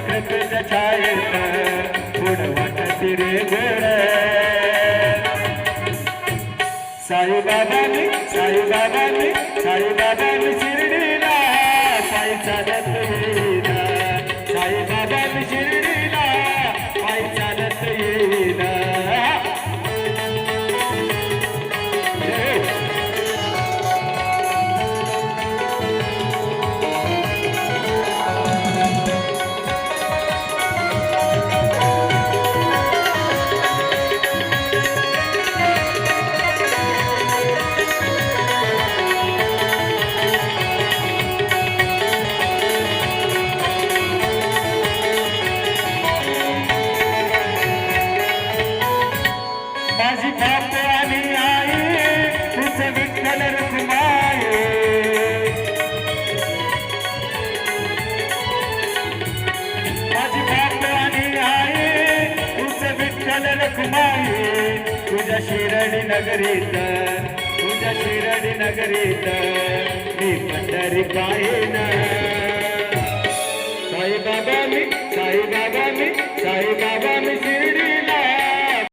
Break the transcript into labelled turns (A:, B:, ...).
A: कृपेच्या छायेत पुढ वाटती रे गोड साईबाबांनी साईबाबांनी साईबाबांनी शिर्डीला पायी चालत येईना साईबाबांनी शिर्डीला पायी चालत येईना माझी बाप आणि आई तुझ विठ्ठल रखुमाई माझी बाप आणि आई तुझ विठ्ठल रखुमाई तुझ्या शिर्डी नगरीत तुझ्या शिर्डी नगरीत मी पंढरी पाहिन साईबाबा मी साईबाबा मी साईबाबा